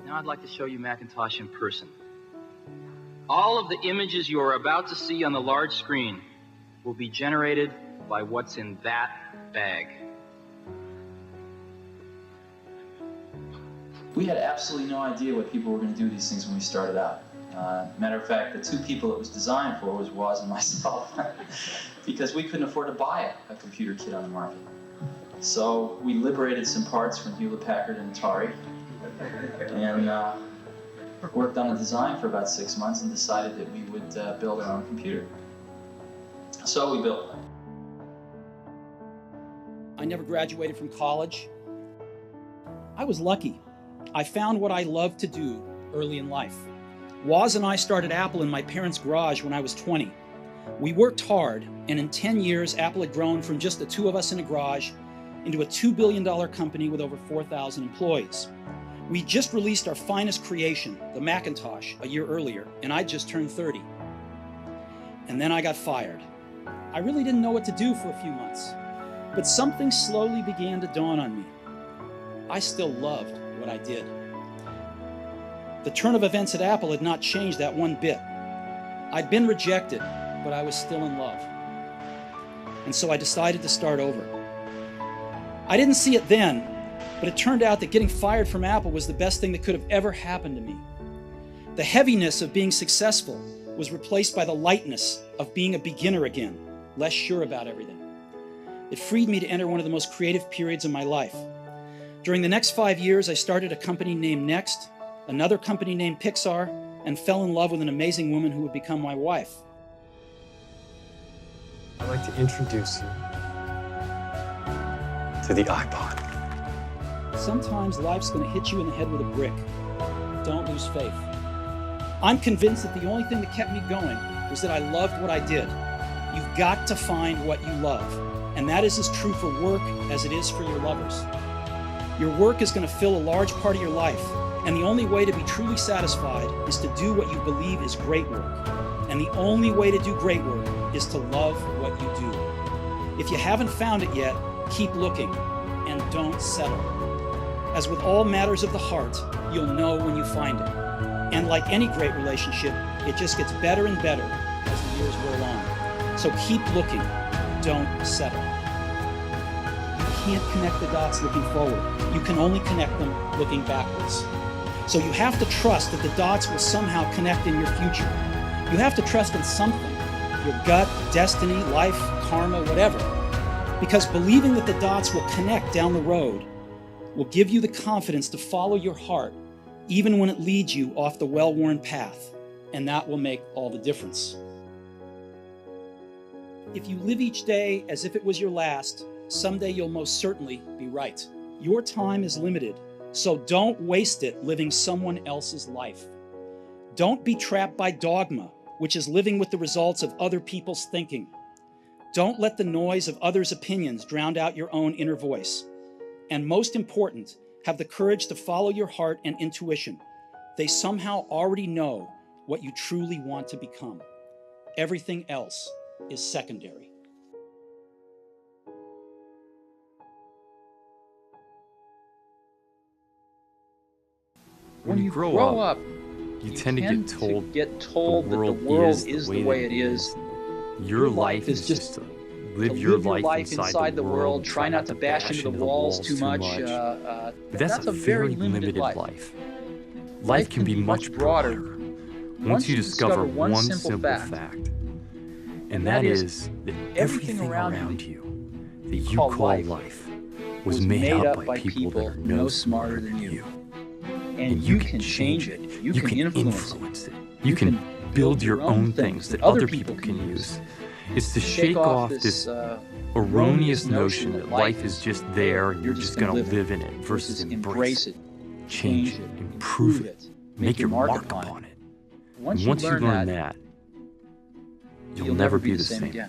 Now I'd like to show you Macintosh in person. All of the images you are about to see on the large screen will be generated by what's in that bag. We had absolutely no idea what people were going to do these things when we started out. Matter of fact, the two people it was designed for was Woz and myself, because we couldn't afford to buy a computer kit on the market. So we liberated some parts from Hewlett-Packard and Atari, and worked on a design for about 6 months and decided that we would build our own computer. So we built one. I never graduated from college. I was lucky. I found what I loved to do early in life. Woz and I started Apple in my parents' garage when I was 20. We worked hard, and in 10 years, Apple had grown from just the two of us in a garage into a $2 billion company with over 4,000 employees. We just released our finest creation, the Macintosh, a year earlier, and I just turned 30. And then I got fired. I really didn't know what to do for a few months, but something slowly began to dawn on me. I still loved what I did. The turn of events at Apple had not changed that one bit. I'd been rejected, but I was still in love. And so I decided to start over. I didn't see it then, but it turned out that getting fired from Apple was the best thing that could have ever happened to me. The heaviness of being successful was replaced by the lightness of being a beginner again, less sure about everything. It freed me to enter one of the most creative periods of my life. During the next 5 years, I started a company named Next, another company named Pixar, and fell in love with an amazing woman who would become my wife. I'd like to introduce you to the iPod. Sometimes life's going to hit you in the head with a brick. Don't lose faith. I'm convinced that the only thing that kept me going was that I loved what I did. You've got to find what you love, and that is as true for work as it is for your lovers. Your work is going to fill a large part of your life, and the only way to be truly satisfied is to do what you believe is great work. And the only way to do great work is to love what you do. If you haven't found it yet, keep looking and don't settle. As with all matters of the heart, you'll know when you find it. And like any great relationship, it just gets better and better as the years roll on. So keep looking, don't settle. You can't connect the dots looking forward. You can only connect them looking backwards. So you have to trust that the dots will somehow connect in your future. You have to trust in something, your gut, destiny, life, karma, whatever. Because believing that the dots will connect down the road will give you the confidence to follow your heart, even when it leads you off the well-worn path. And that will make all the difference. If you live each day as if it was your last, someday you'll most certainly be right. Your time is limited, so don't waste it living someone else's life. Don't be trapped by dogma, which is living with the results of other people's thinking. Don't let the noise of others' opinions drown out your own inner voice. And most important, have the courage to follow your heart and intuition. They somehow already know what you truly want to become. Everything else is secondary. When you grow up, you tend to get told that the world is the way it is. Your life is just to live your life inside the world, try not to bash into the walls too much. But that's a very limited life. Life can be much broader once you discover one simple fact. And that is that everything around you that you call life was made up by people that are no smarter than you. And you can change it. You can influence it. You can build your own things that other people can use. It's to shake off this erroneous notion that life is just there and you're just going to live in it versus embrace it, change it, improve it, make your mark upon it. And once you learn that, you'll never be the same again.